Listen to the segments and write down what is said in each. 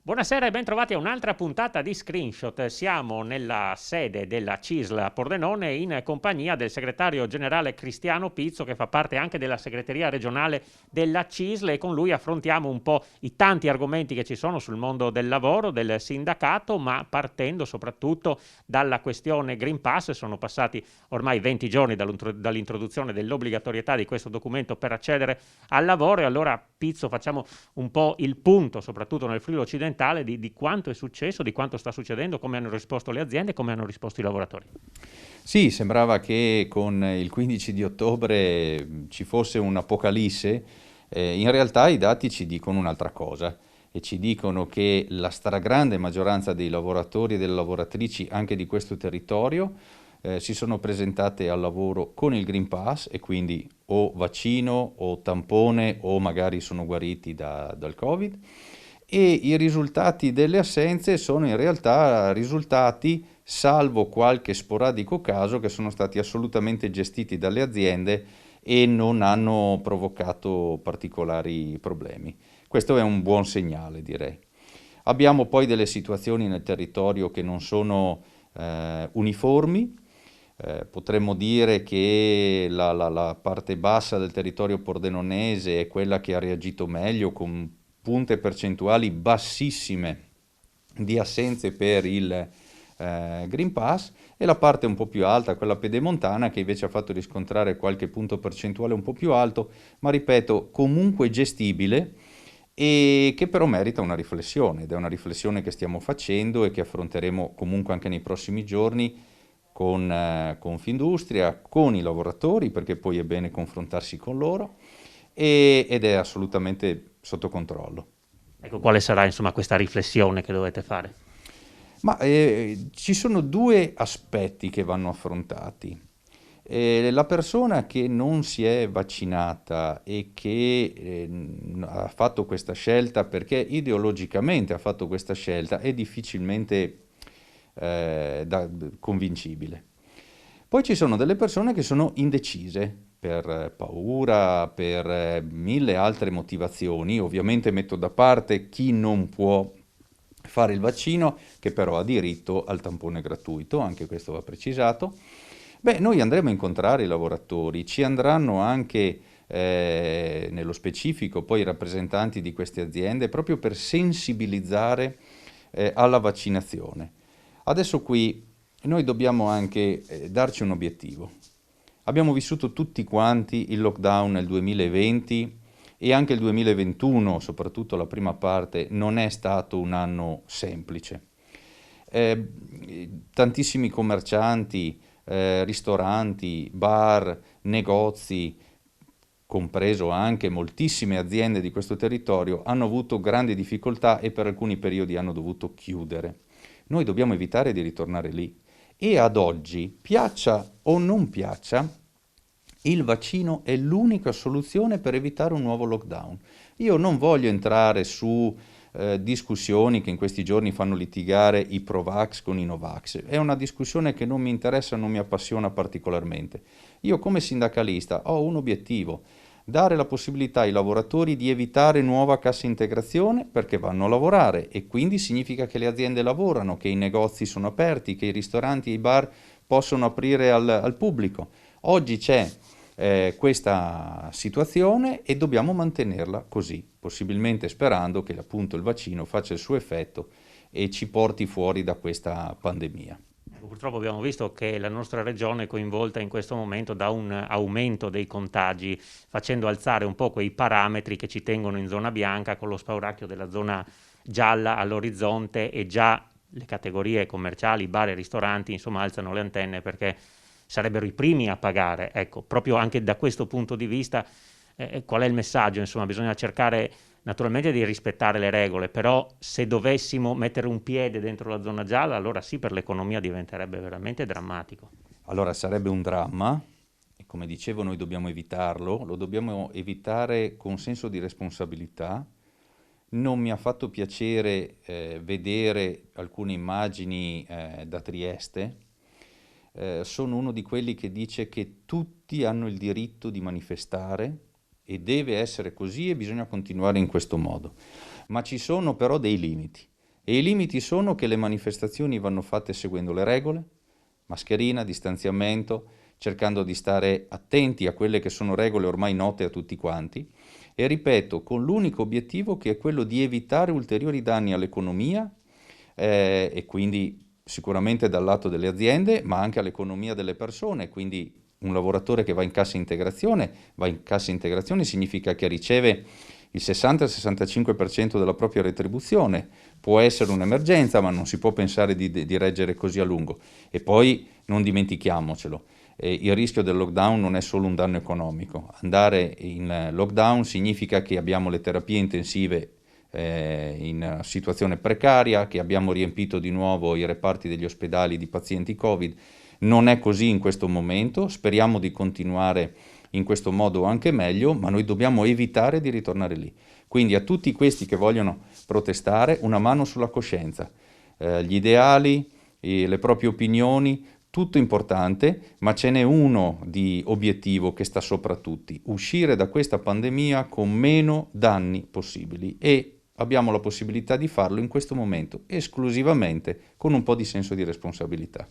Buonasera e ben trovati a un'altra puntata di Screenshot. Siamo nella sede della CISL a Pordenone in compagnia del segretario generale Cristiano Pizzo, che fa parte anche della segreteria regionale della CISL, e con lui affrontiamo un po' i tanti argomenti che ci sono sul mondo del lavoro, del sindacato, ma partendo soprattutto dalla questione Green Pass. Sono passati ormai 20 giorni dall'introduzione dell'obbligatorietà di questo documento per accedere al lavoro, e allora Pizzo, facciamo un po' il punto, soprattutto nel Friuli occidentale, di quanto è successo, di quanto sta succedendo, come hanno risposto le aziende, come hanno risposto i lavoratori. Sì, sembrava che con il 15 di ottobre ci fosse un'apocalisse. In realtà i dati ci dicono un'altra cosa e ci dicono che la stragrande maggioranza dei lavoratori e delle lavoratrici anche di questo territorio si sono presentate al lavoro con il Green Pass, e quindi o vaccino o tampone o magari sono guariti dal Covid, e i risultati delle assenze sono in realtà risultati, salvo qualche sporadico caso, che sono stati assolutamente gestiti dalle aziende e non hanno provocato particolari problemi. Questo è un buon segnale, direi. Abbiamo poi delle situazioni nel territorio che non sono uniformi. Potremmo dire che la parte bassa del territorio pordenonese è quella che ha reagito meglio, con punte percentuali bassissime di assenze per il Green Pass, e la parte un po' più alta, quella pedemontana, che invece ha fatto riscontrare qualche punto percentuale un po' più alto, ma ripeto, comunque gestibile, e che però merita una riflessione, ed è una riflessione che stiamo facendo e che affronteremo comunque anche nei prossimi giorni con Confindustria, con i lavoratori, perché poi è bene confrontarsi con loro, ed è assolutamente sotto controllo. Ecco, quale sarà insomma questa riflessione che dovete fare? Ma ci sono due aspetti che vanno affrontati. La persona che non si è vaccinata e che ha fatto questa scelta perché ideologicamente ha fatto questa scelta è difficilmente convincibile. Poi ci sono delle persone che sono indecise per paura, per mille altre motivazioni. Ovviamente metto da parte chi non può fare il vaccino, che però ha diritto al tampone gratuito, anche questo va precisato. Beh, noi andremo a incontrare i lavoratori, ci andranno anche nello specifico poi i rappresentanti di queste aziende, proprio per sensibilizzare alla vaccinazione. Adesso qui noi dobbiamo anche darci un obiettivo. Abbiamo vissuto tutti quanti il lockdown nel 2020, e anche il 2021, soprattutto la prima parte, non è stato un anno semplice. Tantissimi commercianti, ristoranti, bar, negozi, compreso anche moltissime aziende di questo territorio, hanno avuto grandi difficoltà e per alcuni periodi hanno dovuto chiudere. Noi dobbiamo evitare di ritornare lì, e ad oggi, piaccia o non piaccia, il vaccino è l'unica soluzione per evitare un nuovo lockdown. Io non voglio entrare su discussioni che in questi giorni fanno litigare i Pro-Vax con i Novax. È una discussione che non mi interessa, non mi appassiona particolarmente. Io come sindacalista ho un obiettivo: dare la possibilità ai lavoratori di evitare nuova cassa integrazione, perché vanno a lavorare, e quindi significa che le aziende lavorano, che i negozi sono aperti, che i ristoranti e i bar possono aprire al pubblico. Oggi c'è questa situazione e dobbiamo mantenerla così, possibilmente sperando che appunto il vaccino faccia il suo effetto e ci porti fuori da questa pandemia. Purtroppo abbiamo visto che la nostra regione è coinvolta in questo momento da un aumento dei contagi, facendo alzare un po' quei parametri che ci tengono in zona bianca, con lo spauracchio della zona gialla all'orizzonte, e già le categorie commerciali, bar e ristoranti, insomma, alzano le antenne perché sarebbero i primi a pagare. Ecco, proprio anche da questo punto di vista, qual è il messaggio? Insomma, bisogna cercare naturalmente di rispettare le regole, però se dovessimo mettere un piede dentro la zona gialla, allora sì, per l'economia diventerebbe veramente drammatico. Allora sarebbe un dramma, e come dicevo noi dobbiamo evitarlo, lo dobbiamo evitare con senso di responsabilità. Non mi ha fatto piacere vedere alcune immagini da Trieste. Sono uno di quelli che dice che tutti hanno il diritto di manifestare, e deve essere così, e bisogna continuare in questo modo. Ma ci sono però dei limiti. E i limiti sono che le manifestazioni vanno fatte seguendo le regole, mascherina, distanziamento, cercando di stare attenti a quelle che sono regole ormai note a tutti quanti, e ripeto, con l'unico obiettivo che è quello di evitare ulteriori danni all'economia e quindi sicuramente dal lato delle aziende, ma anche all'economia delle persone, quindi un lavoratore che va in cassa integrazione significa che riceve il 60-65% della propria retribuzione. Può essere un'emergenza, ma non si può pensare di reggere così a lungo. E poi non dimentichiamocelo, il rischio del lockdown non è solo un danno economico. Andare in lockdown significa che abbiamo le terapie intensive in situazione precaria, che abbiamo riempito di nuovo i reparti degli ospedali di pazienti Covid. Non è così in questo momento, speriamo di continuare in questo modo anche meglio, ma noi dobbiamo evitare di ritornare lì. Quindi a tutti questi che vogliono protestare, una mano sulla coscienza. Gli ideali, le proprie opinioni, tutto importante, ma ce n'è uno di obiettivo che sta sopra tutti: uscire da questa pandemia con meno danni possibili, e abbiamo la possibilità di farlo in questo momento esclusivamente con un po' di senso di responsabilità.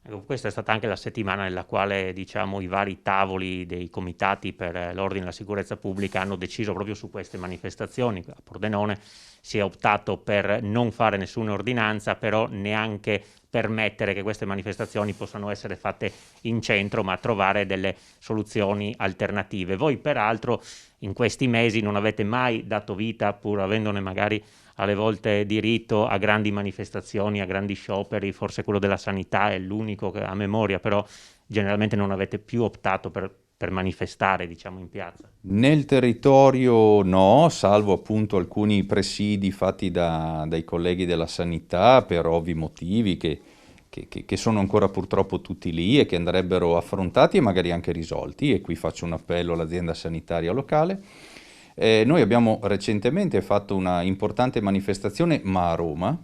Ecco, questa è stata anche la settimana nella quale, diciamo, i vari tavoli dei comitati per l'ordine e la sicurezza pubblica hanno deciso proprio su queste manifestazioni. A Pordenone si è optato per non fare nessuna ordinanza, però neanche permettere che queste manifestazioni possano essere fatte in centro, ma trovare delle soluzioni alternative. Voi peraltro in questi mesi non avete mai dato vita, pur avendone magari alle volte diritto, a grandi manifestazioni, a grandi scioperi. Forse quello della sanità è l'unico che a memoria, però generalmente non avete più optato per manifestare, diciamo, in piazza. Nel territorio no, salvo appunto alcuni presidi fatti dai colleghi della sanità per ovvi motivi che sono ancora purtroppo tutti lì e che andrebbero affrontati e magari anche risolti, e qui faccio un appello all'azienda sanitaria locale. Noi abbiamo recentemente fatto una importante manifestazione, ma a Roma,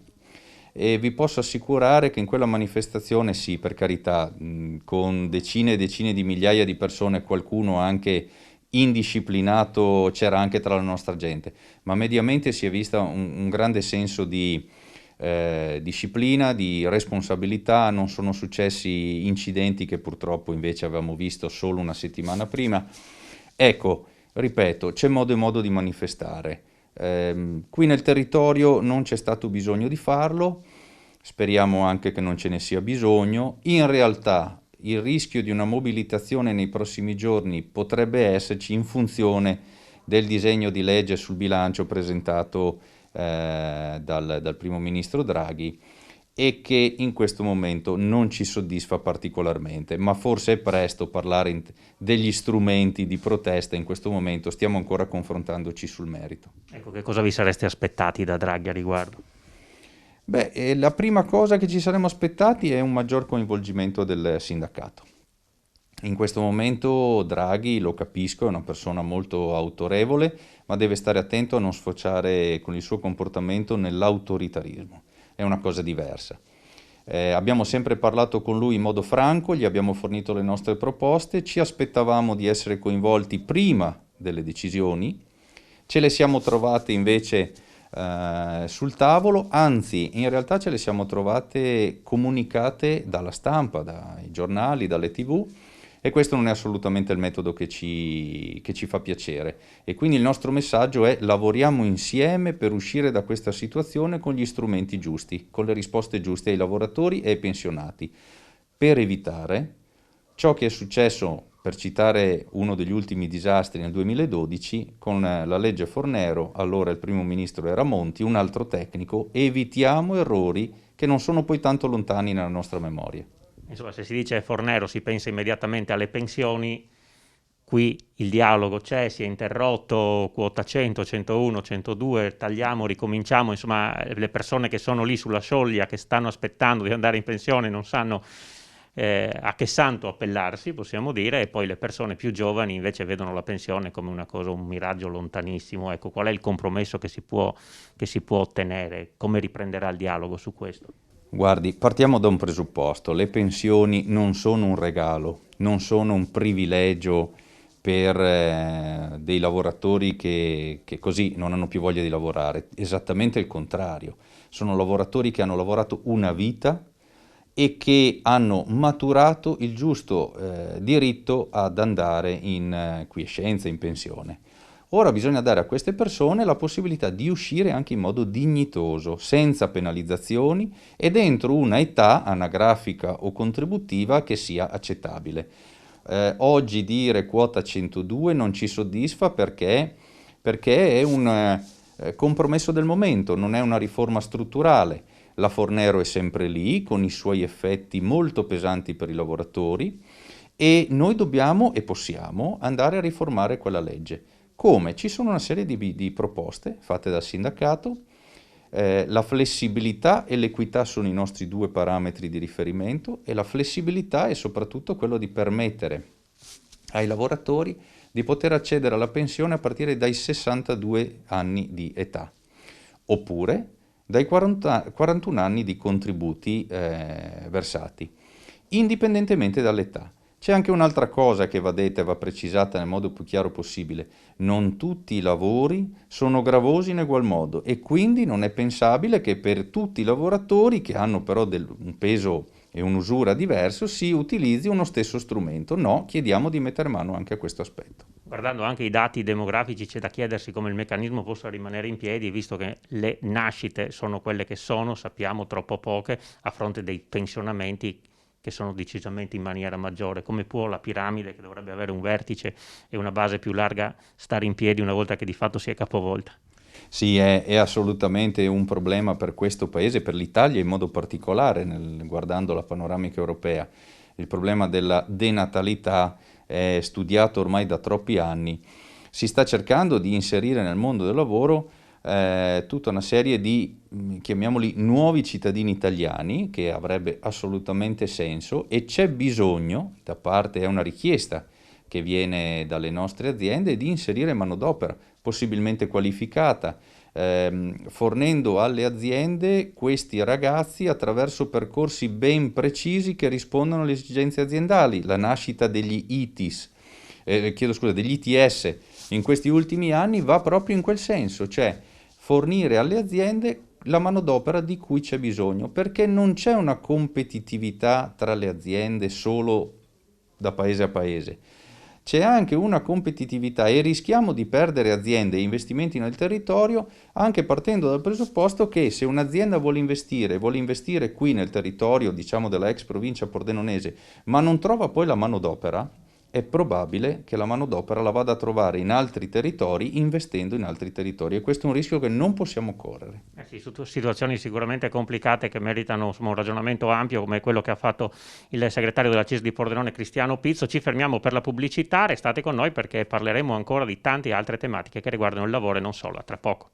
e vi posso assicurare che in quella manifestazione, sì, per carità, con decine e decine di migliaia di persone, qualcuno anche indisciplinato c'era anche tra la nostra gente, ma mediamente si è vista un grande senso di disciplina, di responsabilità. Non sono successi incidenti che purtroppo invece avevamo visto solo una settimana prima. Ecco, ripeto, c'è modo e modo di manifestare. Qui nel territorio non c'è stato bisogno di farlo, speriamo anche che non ce ne sia bisogno. In realtà il rischio di una mobilitazione nei prossimi giorni potrebbe esserci in funzione del disegno di legge sul bilancio presentato dal primo ministro Draghi, e che in questo momento non ci soddisfa particolarmente, ma forse è presto parlare degli strumenti di protesta. In questo momento stiamo ancora confrontandoci sul merito. Ecco, che cosa vi sareste aspettati da Draghi a riguardo? Beh, la prima cosa che ci saremmo aspettati è un maggior coinvolgimento del sindacato. In questo momento Draghi, lo capisco, è una persona molto autorevole, ma deve stare attento a non sfociare con il suo comportamento nell'autoritarismo. È una cosa diversa. Abbiamo sempre parlato con lui in modo franco, gli abbiamo fornito le nostre proposte, ci aspettavamo di essere coinvolti prima delle decisioni, ce le siamo trovate invece sul tavolo, anzi in realtà ce le siamo trovate comunicate dalla stampa, dai giornali, dalle TV, e questo non è assolutamente il metodo che ci fa piacere. E quindi il nostro messaggio è: lavoriamo insieme per uscire da questa situazione con gli strumenti giusti, con le risposte giuste ai lavoratori e ai pensionati, per evitare ciò che è successo, per citare uno degli ultimi disastri, nel 2012 con la legge Fornero. Allora il primo ministro era Monti, un altro tecnico. Evitiamo errori che non sono poi tanto lontani nella nostra memoria. Insomma, se si dice Fornero si pensa immediatamente alle pensioni. Qui il dialogo c'è, si è interrotto, quota 100, 101, 102, tagliamo, ricominciamo. Insomma, le persone che sono lì sulla soglia, che stanno aspettando di andare in pensione, non sanno a che santo appellarsi, possiamo dire, e poi le persone più giovani invece vedono la pensione come una cosa, un miraggio lontanissimo. Ecco, qual è il compromesso che si può ottenere? Come riprenderà il dialogo su questo? Guardi, partiamo da un presupposto: le pensioni non sono un regalo, non sono un privilegio per dei lavoratori che così non hanno più voglia di lavorare, esattamente il contrario. Sono lavoratori che hanno lavorato una vita e che hanno maturato il giusto diritto ad andare in quiescenza, in pensione. Ora bisogna dare a queste persone la possibilità di uscire anche in modo dignitoso, senza penalizzazioni e dentro una età anagrafica o contributiva che sia accettabile. Oggi dire quota 102 non ci soddisfa perché è un compromesso del momento, non è una riforma strutturale. La Fornero è sempre lì, con i suoi effetti molto pesanti per i lavoratori, e noi dobbiamo e possiamo andare a riformare quella legge. Come? Ci sono una serie di proposte fatte dal sindacato, la flessibilità e l'equità sono i nostri due parametri di riferimento, e la flessibilità è soprattutto quello di permettere ai lavoratori di poter accedere alla pensione a partire dai 62 anni di età, oppure dai 41 anni di contributi versati, indipendentemente dall'età. C'è anche un'altra cosa che va detta e va precisata nel modo più chiaro possibile: non tutti i lavori sono gravosi in egual modo, e quindi non è pensabile che per tutti i lavoratori che hanno però un peso e un'usura diverso si utilizzi uno stesso strumento. No, chiediamo di mettere mano anche a questo aspetto. Guardando anche i dati demografici c'è da chiedersi come il meccanismo possa rimanere in piedi, visto che le nascite sono quelle che sono, sappiamo troppo poche, a fronte dei pensionamenti che sono decisamente in maniera maggiore. Come può la piramide, che dovrebbe avere un vertice e una base più larga, stare in piedi una volta che di fatto si è capovolta? Sì, è assolutamente un problema per questo paese, per l'Italia in modo particolare, guardando la panoramica europea. Il problema della denatalità è studiato ormai da troppi anni. Si sta cercando di inserire nel mondo del lavoro tutta una serie di, chiamiamoli, nuovi cittadini italiani, che avrebbe assolutamente senso, e c'è bisogno, da parte, è una richiesta che viene dalle nostre aziende, di inserire manodopera possibilmente qualificata, fornendo alle aziende questi ragazzi attraverso percorsi ben precisi che rispondano alle esigenze aziendali. La nascita degli ITIS, degli ITS in questi ultimi anni va proprio in quel senso, cioè fornire alle aziende la manodopera di cui c'è bisogno, perché non c'è una competitività tra le aziende solo da paese a paese. C'è anche una competitività, e rischiamo di perdere aziende e investimenti nel territorio anche partendo dal presupposto che se un'azienda vuole investire qui nel territorio, diciamo, della ex provincia pordenonese, ma non trova poi la manodopera, è probabile che la manodopera la vada a trovare in altri territori, investendo in altri territori, e questo è un rischio che non possiamo correre. Sì, su situazioni sicuramente complicate che meritano, insomma, un ragionamento ampio come quello che ha fatto il segretario della CISL di Pordenone, Cristiano Pizzo. Ci fermiamo per la pubblicità, restate con noi perché parleremo ancora di tante altre tematiche che riguardano il lavoro e non solo. A tra poco.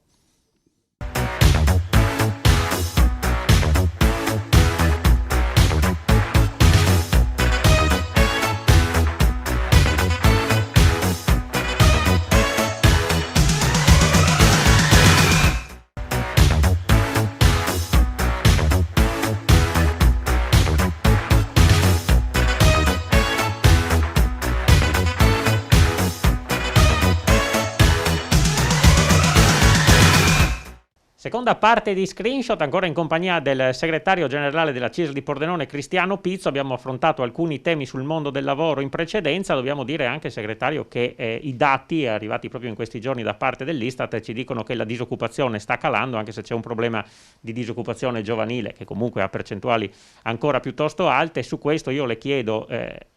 Seconda parte di Screenshot, ancora in compagnia del segretario generale della CISL di Pordenone, Cristiano Pizzo. Abbiamo affrontato alcuni temi sul mondo del lavoro in precedenza. Dobbiamo dire anche, segretario, che i dati arrivati proprio in questi giorni da parte dell'Istat ci dicono che la disoccupazione sta calando, anche se c'è un problema di disoccupazione giovanile che comunque ha percentuali ancora piuttosto alte. Su questo io le chiedo,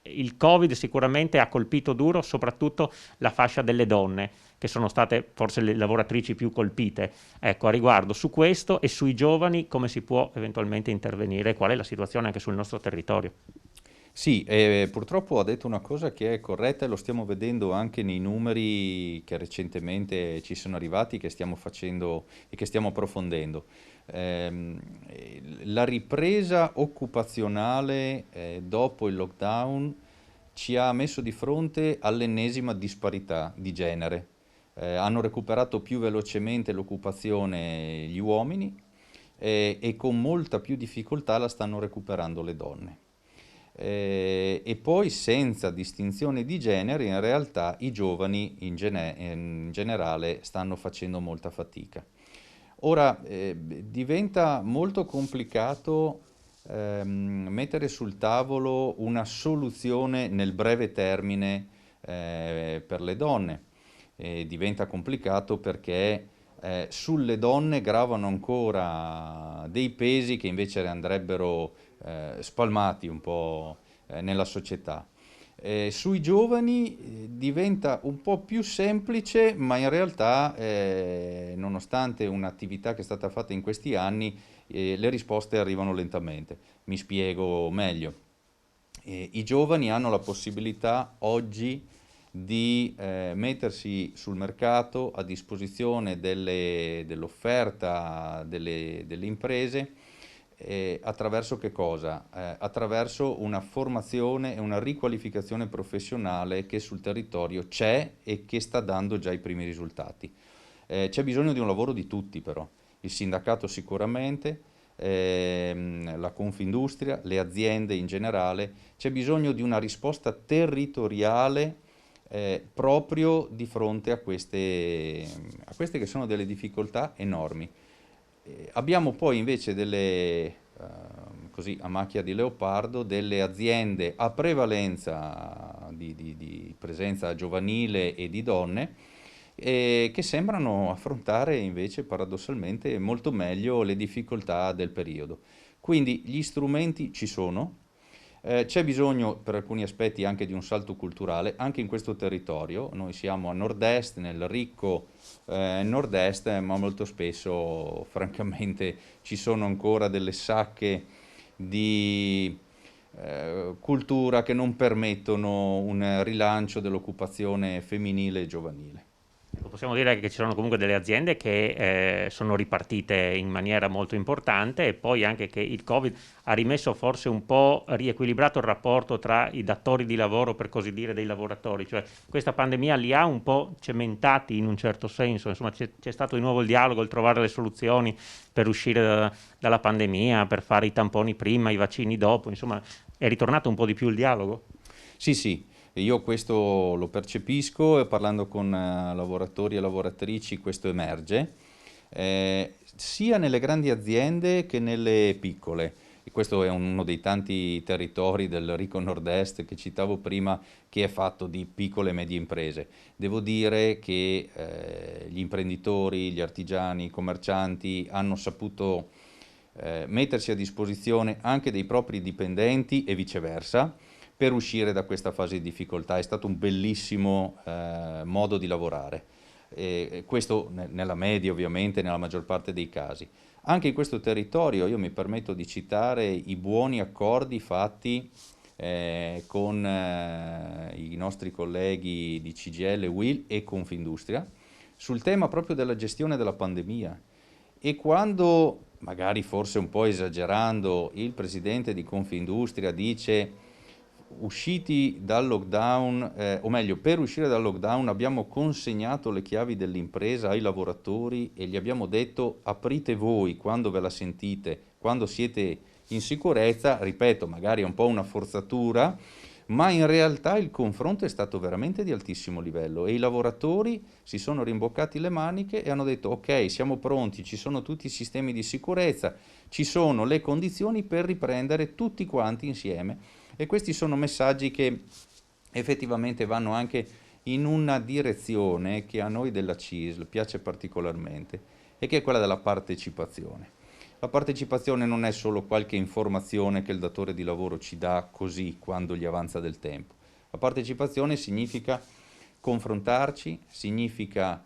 il Covid sicuramente ha colpito duro soprattutto la fascia delle donne, che sono state forse le lavoratrici più colpite. Ecco, a riguardo su questo e sui giovani, come si può eventualmente intervenire? Qual è la situazione anche sul nostro territorio? Sì, purtroppo ha detto una cosa che è corretta, e lo stiamo vedendo anche nei numeri che recentemente ci sono arrivati, che stiamo facendo e che stiamo approfondendo. La ripresa occupazionale dopo il lockdown ci ha messo di fronte all'ennesima disparità di genere. Hanno recuperato più velocemente l'occupazione gli uomini, e con molta più difficoltà la stanno recuperando le donne. e poi senza distinzione di genere in realtà i giovani in generale stanno facendo molta fatica. Ora diventa molto complicato mettere sul tavolo una soluzione nel breve termine per le donne. Diventa complicato perché sulle donne gravano ancora dei pesi che invece andrebbero spalmati un po' nella società. Sui giovani diventa un po' più semplice, ma in realtà, nonostante un'attività che è stata fatta in questi anni, le risposte arrivano lentamente. Mi spiego meglio. I giovani hanno la possibilità oggi di mettersi sul mercato a disposizione dell'offerta delle imprese attraverso che cosa? Attraverso una formazione e una riqualificazione professionale che sul territorio c'è e che sta dando già i primi risultati. C'è bisogno di un lavoro di tutti però, il sindacato sicuramente, la Confindustria, le aziende in generale, c'è bisogno di una risposta territoriale proprio di fronte a queste che sono delle difficoltà enormi. Abbiamo poi invece così a macchia di leopardo, delle aziende a prevalenza di presenza giovanile e di donne che sembrano affrontare invece paradossalmente molto meglio le difficoltà del periodo. Quindi gli strumenti ci sono, c'è bisogno per alcuni aspetti anche di un salto culturale, anche in questo territorio. Noi siamo a nord-est, nel ricco nord-est, ma molto spesso, francamente, ci sono ancora delle sacche di cultura che non permettono un rilancio dell'occupazione femminile e giovanile. Possiamo dire che ci sono comunque delle aziende che sono ripartite in maniera molto importante e poi anche che il Covid ha rimesso forse un po' riequilibrato il rapporto tra i datori di lavoro, per così dire, dei lavoratori, cioè questa pandemia li ha un po' cementati in un certo senso, insomma c'è stato di nuovo il dialogo, il trovare le soluzioni per uscire dalla pandemia, per fare i tamponi prima, i vaccini dopo, insomma è ritornato un po' di più il dialogo? Sì, sì, io questo lo percepisco e parlando con lavoratori e lavoratrici questo emerge, sia nelle grandi aziende che nelle piccole. E questo è uno dei tanti territori del ricco nord-est che citavo prima, che è fatto di piccole e medie imprese. Devo dire che gli imprenditori, gli artigiani, i commercianti hanno saputo mettersi a disposizione anche dei propri dipendenti e viceversa per uscire da questa fase di difficoltà. È stato un bellissimo modo di lavorare. Questo nella media ovviamente, nella maggior parte dei casi. Anche in questo territorio io mi permetto di citare i buoni accordi fatti con i nostri colleghi di CGIL, UIL e Confindustria sul tema proprio della gestione della pandemia. E quando, magari forse un po' esagerando, il presidente di Confindustria dice usciti dal lockdown, o meglio, per uscire dal lockdown abbiamo consegnato le chiavi dell'impresa ai lavoratori e gli abbiamo detto aprite voi quando ve la sentite, quando siete in sicurezza, ripeto, magari è un po' una forzatura, ma in realtà il confronto è stato veramente di altissimo livello e i lavoratori si sono rimboccati le maniche e hanno detto ok, siamo pronti, ci sono tutti i sistemi di sicurezza, ci sono le condizioni per riprendere tutti quanti insieme. E questi sono messaggi che effettivamente vanno anche in una direzione che a noi della CISL piace particolarmente e che è quella della partecipazione. La partecipazione non è solo qualche informazione che il datore di lavoro ci dà così quando gli avanza del tempo. La partecipazione significa confrontarci, significa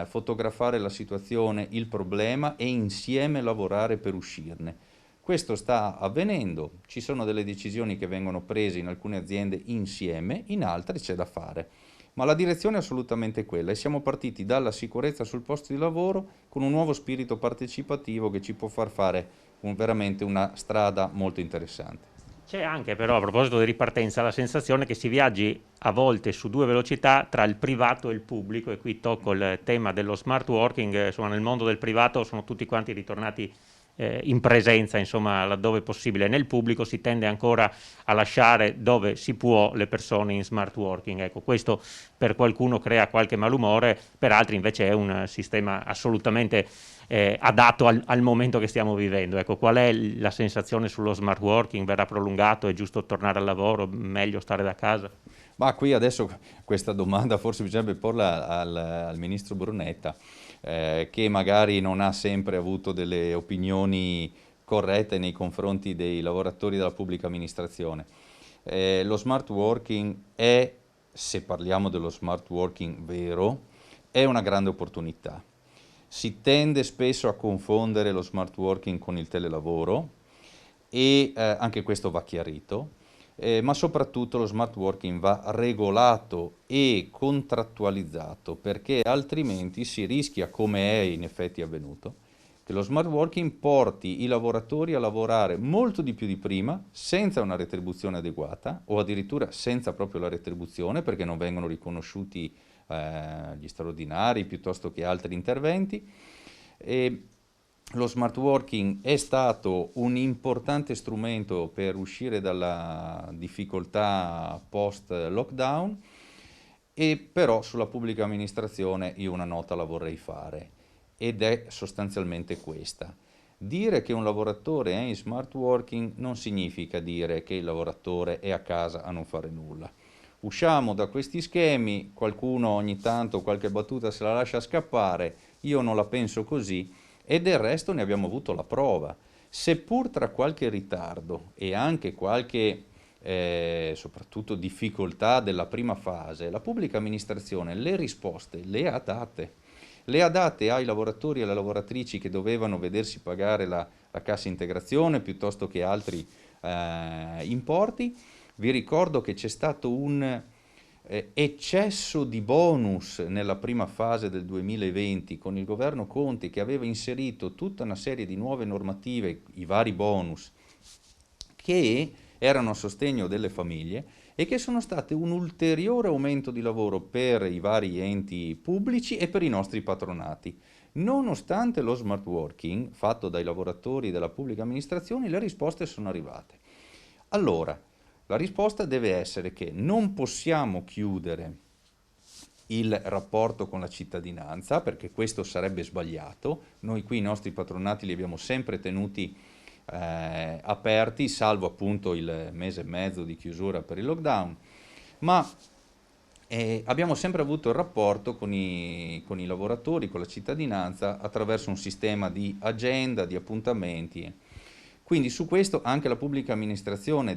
fotografare la situazione, il problema e insieme lavorare per uscirne. Questo sta avvenendo, ci sono delle decisioni che vengono prese in alcune aziende insieme, in altre c'è da fare. Ma la direzione è assolutamente quella e siamo partiti dalla sicurezza sul posto di lavoro con un nuovo spirito partecipativo che ci può far fare veramente una strada molto interessante. C'è anche però, a proposito di ripartenza, la sensazione che si viaggi a volte su due velocità tra il privato e il pubblico, e qui tocco il tema dello smart working. Insomma, nel mondo del privato sono tutti quanti ritornati in presenza, insomma, laddove possibile. Nel pubblico si tende ancora a lasciare dove si può le persone in smart working. Ecco, questo per qualcuno crea qualche malumore, per altri invece è un sistema assolutamente adatto al momento che stiamo vivendo. Ecco, qual è la sensazione sullo smart working? Verrà prolungato? È giusto tornare al lavoro? Meglio stare da casa? Ma qui adesso questa domanda forse bisognerebbe porla al ministro Brunetta, che magari non ha sempre avuto delle opinioni corrette nei confronti dei lavoratori della pubblica amministrazione. Lo smart working è, se parliamo dello smart working vero, è una grande opportunità. Si tende spesso a confondere lo smart working con il telelavoro e anche questo va chiarito. Ma soprattutto lo smart working va regolato e contrattualizzato, perché altrimenti si rischia, come è in effetti avvenuto, che lo smart working porti i lavoratori a lavorare molto di più di prima senza una retribuzione adeguata o addirittura senza proprio la retribuzione, perché non vengono riconosciuti gli straordinari piuttosto che altri interventi. E lo smart working è stato un importante strumento per uscire dalla difficoltà post-lockdown, e però sulla pubblica amministrazione io una nota la vorrei fare, ed è sostanzialmente questa. Dire che un lavoratore è in smart working non significa dire che il lavoratore è a casa a non fare nulla. Usciamo da questi schemi, qualcuno ogni tanto qualche battuta se la lascia scappare, io non la penso così. E del resto ne abbiamo avuto la prova, seppur tra qualche ritardo e anche qualche soprattutto difficoltà della prima fase, la pubblica amministrazione le risposte le ha date ai lavoratori e alle lavoratrici che dovevano vedersi pagare la cassa integrazione piuttosto che altri importi. Vi ricordo che c'è stato un eccesso di bonus nella prima fase del 2020 con il governo Conte, che aveva inserito tutta una serie di nuove normative, i vari bonus, che erano a sostegno delle famiglie e che sono state un ulteriore aumento di lavoro per i vari enti pubblici e per i nostri patronati. Nonostante lo smart working fatto dai lavoratori della pubblica amministrazione, le risposte sono arrivate. Allora, la risposta deve essere che non possiamo chiudere il rapporto con la cittadinanza, perché questo sarebbe sbagliato. Noi qui i nostri patronati li abbiamo sempre tenuti aperti, salvo appunto il mese e mezzo di chiusura per il lockdown, ma abbiamo sempre avuto il rapporto con i lavoratori, con la cittadinanza, attraverso un sistema di agenda, di appuntamenti. Quindi su questo anche la pubblica amministrazione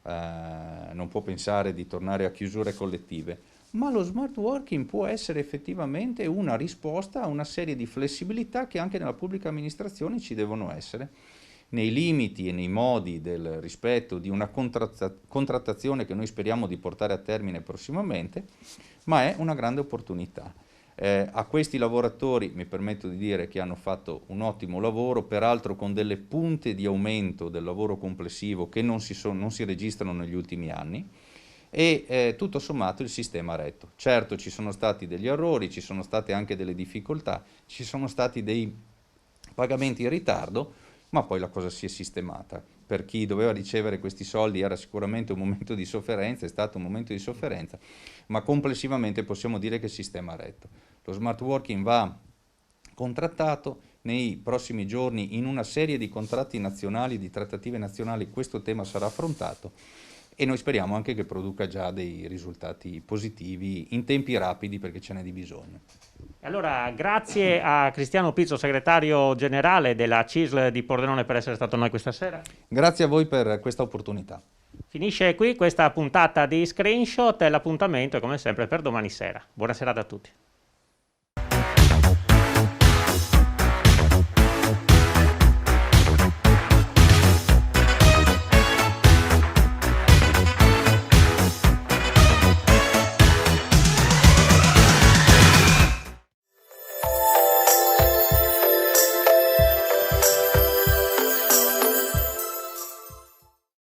non può pensare di tornare a chiusure collettive, ma lo smart working può essere effettivamente una risposta a una serie di flessibilità che anche nella pubblica amministrazione ci devono essere, nei limiti e nei modi del rispetto di una contrattazione che noi speriamo di portare a termine prossimamente, ma è una grande opportunità. A questi lavoratori mi permetto di dire che hanno fatto un ottimo lavoro, peraltro con delle punte di aumento del lavoro complessivo che non si registrano negli ultimi anni, e tutto sommato il sistema ha retto. Certo, ci sono stati degli errori, ci sono state anche delle difficoltà, ci sono stati dei pagamenti in ritardo, ma poi la cosa si è sistemata. Per chi doveva ricevere questi soldi era sicuramente un momento di sofferenza, è stato un momento di sofferenza, ma complessivamente possiamo dire che il sistema ha retto. Lo smart working va contrattato, nei prossimi giorni in una serie di contratti nazionali, di trattative nazionali, questo tema sarà affrontato e noi speriamo anche che produca già dei risultati positivi in tempi rapidi, perché ce n'è di bisogno. Allora, grazie a Cristiano Pizzo, segretario generale della CISL di Pordenone, per essere stato con noi questa sera. Grazie a voi per questa opportunità. Finisce qui questa puntata di Screenshot e l'appuntamento è come sempre per domani sera. Buona serata a tutti.